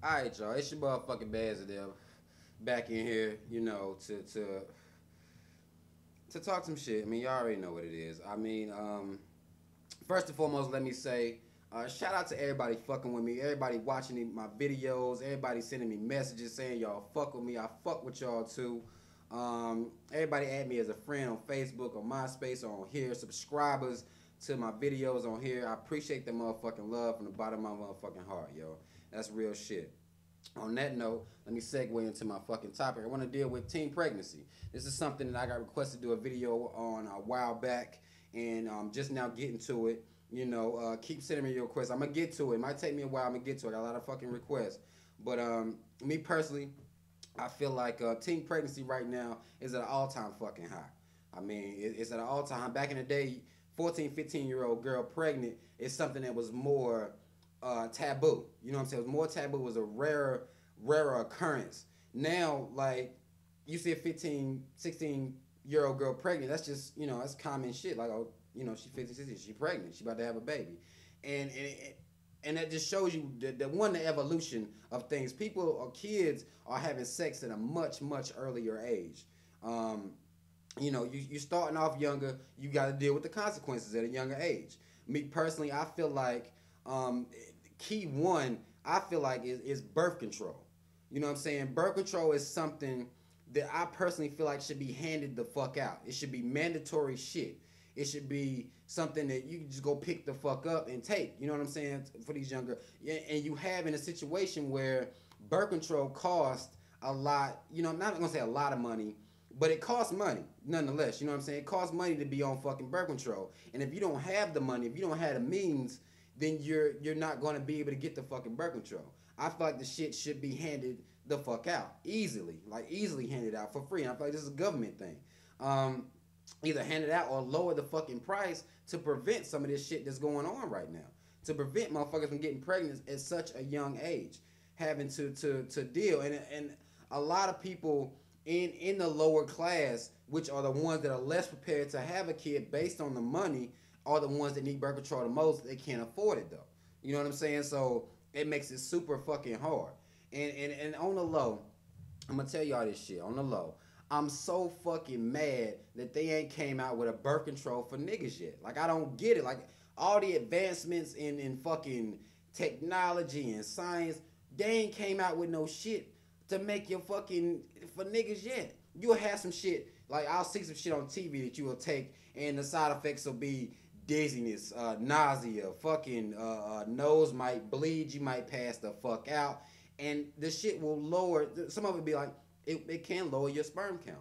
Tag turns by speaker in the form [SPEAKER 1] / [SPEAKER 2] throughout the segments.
[SPEAKER 1] Alright, y'all. It's your motherfucking Bazadell back in here, to talk some shit. I mean, y'all already know what it is. I mean, first and foremost, let me say, shout out to everybody fucking with me, everybody watching my videos, everybody sending me messages saying y'all fuck with me. I fuck with y'all too. Everybody add me as a friend on Facebook, on MySpace, or on here. Subscribers to my videos on here. I appreciate the motherfucking love from the bottom of my motherfucking heart, yo. That's real shit. On that note, let me segue into my fucking topic. I want to deal with teen pregnancy. This is something that I got requested to do a video on a while back, and just now getting to it. Keep sending me your requests. I'm gonna get to it. It might take me a while. I'm gonna get to it. I got a lot of fucking requests, but me personally, I feel like teen pregnancy right now is at an all-time fucking high. I mean, it's at an all-time. Back in the day, 14, 15-year-old girl pregnant is something that was more taboo. You know what I'm saying? It was more taboo. It was a rarer occurrence. Now, like, you see a 15, 16-year-old girl pregnant, that's just, that's common shit. Like, oh, she's 15, 16, she's pregnant. She about to have a baby. And that just shows you the evolution of things. People or kids are having sex at a much, much earlier age. You starting off younger, you got to deal with the consequences at a younger age. Me personally, I feel like key one, I feel like is birth control. You know what I'm saying? Birth control is something that I personally feel like should be handed the fuck out. It should be mandatory shit. It should be something that you can just go pick the fuck up and take. You know what I'm saying? For these younger, and you have in a situation where birth control costs a lot. I'm not gonna say a lot of money, but it costs money nonetheless. You know what I'm saying? It costs money to be on fucking birth control. And if you don't have the money, if you don't have the means, then you're not gonna be able to get the fucking birth control. I feel like the shit should be handed the fuck out easily, like easily handed out for free. And I feel like this is a government thing. Either hand it out or lower the fucking price to prevent some of this shit that's going on right now. To prevent motherfuckers from getting pregnant at such a young age, having to deal. And a lot of people in the lower class, which are the ones that are less prepared to have a kid based on the money, are the ones that need birth control the most. They can't afford it though. You know what I'm saying? So it makes it super fucking hard. And on the low, I'm gonna tell y'all this shit on the low. I'm so fucking mad that they ain't came out with a birth control for niggas yet. Like, I don't get it. Like, all the advancements in fucking technology and science, they ain't came out with no shit to make your fucking for niggas yet. You'll have some shit, like, I'll see some shit on TV that you will take, and the side effects will be dizziness, nausea, fucking nose might bleed, you might pass the fuck out, and the shit will lower. Some of it be like, it can lower your sperm count.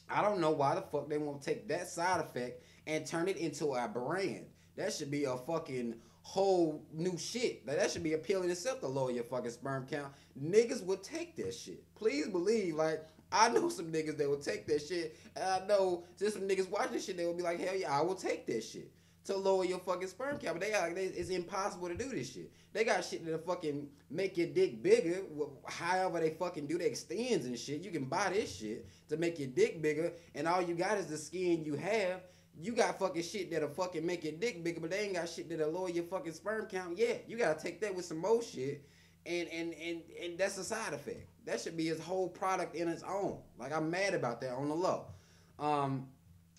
[SPEAKER 1] I don't know why the fuck they won't take that side effect and turn it into a brand. That should be a fucking whole new shit. Like, that should be appealing itself to lower your fucking sperm count. Niggas would take that shit. Please believe, like, I know some niggas that will take that shit. And I know just some niggas watching this shit, they will be like, hell yeah, I will take that shit to lower your fucking sperm count. But it's impossible to do this shit. They got shit that'll fucking make your dick bigger. However they fucking do the extends and shit. You can buy this shit to make your dick bigger, and all you got is the skin you have. You got fucking shit that'll fucking make your dick bigger, but they ain't got shit that'll lower your fucking sperm count yet. You gotta take that with some more shit, and that's a side effect. That should be his whole product in its own. Like, I'm mad about that on the low.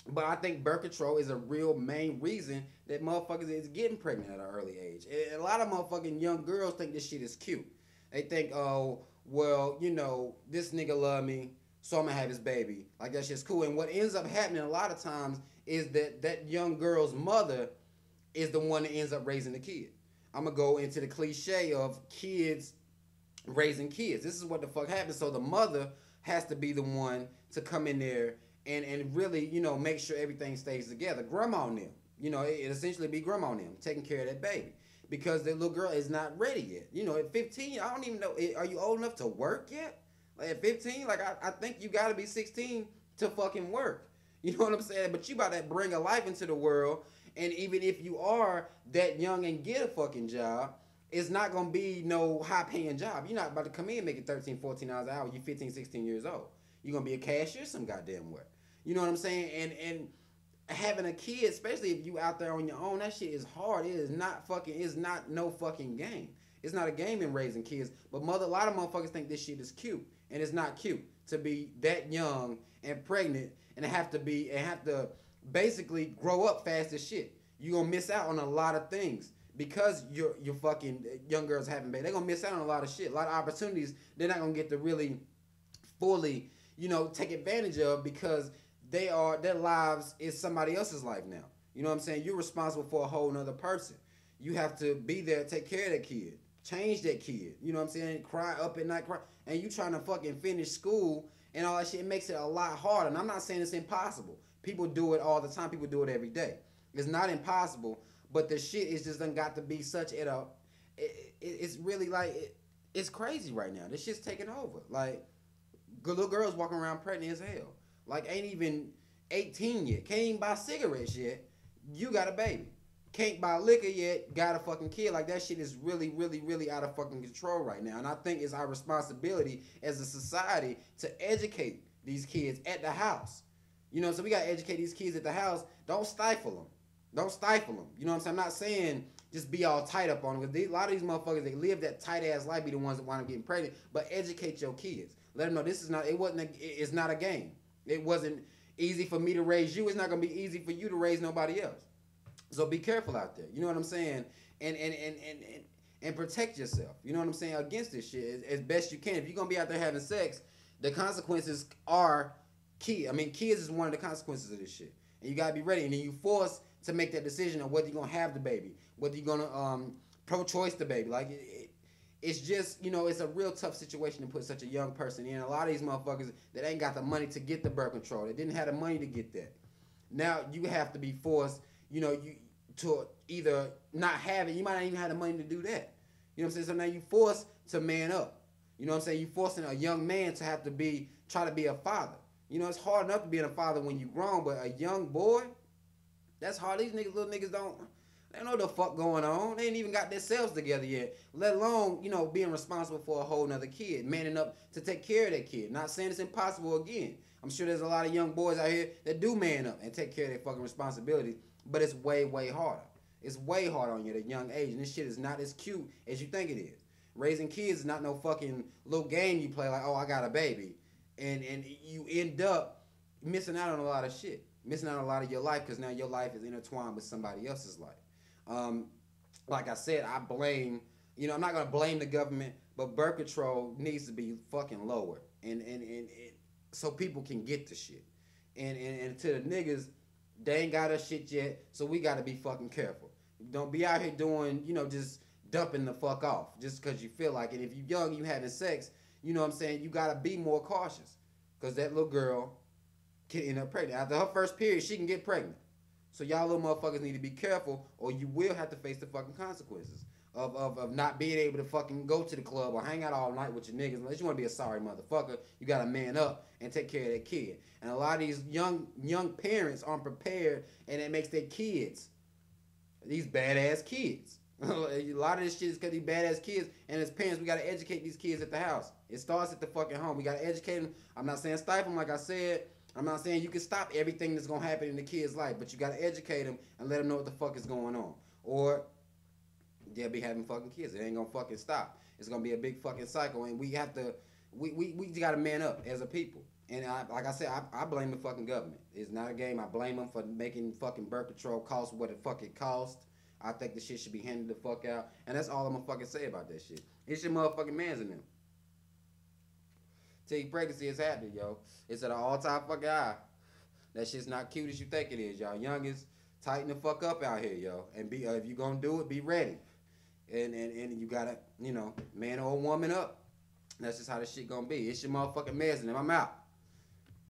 [SPEAKER 1] But I think birth control is a real main reason that motherfuckers is getting pregnant at an early age. And a lot of motherfucking young girls think this shit is cute. They think, oh, well, this nigga love me, so I'm gonna have his baby. Like, that shit's cool. And what ends up happening a lot of times is that young girl's mother is the one that ends up raising the kid. I'm gonna go into the cliche of kids raising kids. This is what the fuck happens. So the mother has to be the one to come in there and really, make sure everything stays together. Grandma on them. It essentially be grandma on them taking care of that baby. Because the little girl is not ready yet. At 15, I don't even know, are you old enough to work yet? Like, at 15, like, I think you gotta be 16 to fucking work. You know what I'm saying? But you about to bring a life into the world, and even if you are that young and get a fucking job, it's not gonna be no high paying job. You're not about to come in making 13, 14 hours an hour. You're 15, 16 years old. You're gonna be a cashier some goddamn way. You know what I'm saying? And having a kid, especially if you out there on your own, that shit is hard. It is not fucking, it's not no fucking game. It's not a game in raising kids. But a lot of motherfuckers think this shit is cute, and it's not cute to be that young and pregnant and have to basically grow up fast as shit. You're gonna miss out on a lot of things because you're fucking young girls having babies. They're gonna miss out on a lot of shit, a lot of opportunities they're not gonna get to really fully, take advantage of because their lives is somebody else's life now. You know what I'm saying? You're responsible for a whole nother person. You have to be there, take care of that kid, change that kid. You know what I'm saying? Cry up at night, cry, and you trying to fucking finish school and all that shit. It makes it a lot harder. And I'm not saying it's impossible. People do it all the time. People do it every day. It's not impossible, but the shit is just done got to be such at a. It's really like it's crazy right now. This shit's taking over. Like little girls walking around pregnant as hell. Like ain't even 18 yet. Can't even buy cigarettes yet. You got a baby. Can't buy liquor yet. Got a fucking kid. Like that shit is really, really, really out of fucking control right now. And I think it's our responsibility as a society to educate these kids at the house. So we gotta educate these kids at the house. Don't stifle them. Don't stifle them. You know what I'm saying? I'm not saying just be all tight up on them. Because a lot of these motherfuckers, they live that tight ass life, be the ones that wind up getting pregnant. But educate your kids. Let them know it's not a game. It wasn't easy for me to raise you. It's not going to be easy for you to raise nobody else. So be careful out there. You know what I'm saying? And protect yourself. You know what I'm saying? Against this shit as best you can. If you're going to be out there having sex, the consequences are key. I mean, kids is one of the consequences of this shit. And you got to be ready. And then you forced to make that decision of whether you're going to have the baby, whether you're going to pro-choice the baby. Like, it's just, it's a real tough situation to put such a young person in. A lot of these motherfuckers that ain't got the money to get the birth control. They didn't have the money to get that. Now you have to be forced, you to either not have it. You might not even have the money to do that. You know what I'm saying? So now you forced to man up. You know what I'm saying? You forcing a young man to have to try to be a father. It's hard enough to be a father when you grown, but a young boy, that's hard. These little niggas they don't know the fuck going on. They ain't even got themselves together yet. Let alone, being responsible for a whole nother kid. Manning up to take care of that kid. Not saying it's impossible again. I'm sure there's a lot of young boys out here that do man up and take care of their fucking responsibilities. But it's way, way harder. It's way harder on you at a young age. And this shit is not as cute as you think it is. Raising kids is not no fucking little game you play like, oh, I got a baby. And you end up missing out on a lot of shit. Missing out on a lot of your life because now your life is intertwined with somebody else's life. Like I said, I blame, I'm not going to blame the government, but birth control needs to be fucking lower. And so people can get the shit. And to the niggas, they ain't got us shit yet, so we got to be fucking careful. Don't be out here doing, just dumping the fuck off just because you feel like it. If you young, you having sex, you know what I'm saying, you got to be more cautious because that little girl can end up pregnant. After her first period, she can get pregnant. So y'all little motherfuckers need to be careful or you will have to face the fucking consequences of not being able to fucking go to the club or hang out all night with your niggas. Unless you want to be a sorry motherfucker, you got to man up and take care of that kid. And a lot of these young parents aren't prepared and it makes their kids these badass kids. A lot of this shit is because these badass kids, and as parents, we got to educate these kids at the house. It starts at the fucking home. We got to educate them. I'm not saying stifle them, like I said. I'm not saying you can stop everything that's going to happen in the kid's life, but you got to educate them and let them know what the fuck is going on. Or they'll be having fucking kids. It ain't going to fucking stop. It's going to be a big fucking cycle, and we have to, we got to man up as a people. And like I said, I blame the fucking government. It's not a game. I blame them for making fucking birth control cost what the fuck it cost. I think the shit should be handed the fuck out. And that's all I'm gonna fucking say about that shit. It's your motherfucking mans in them. Teen pregnancy is happening, yo. It's at an all-time fucking high. That shit's not cute as you think it is, y'all. Youngest, tighten the fuck up out here, yo. And be if you gonna do it, be ready. And you gotta, man or woman up. That's just how this shit gonna be. It's your motherfucking mans in them. I'm out.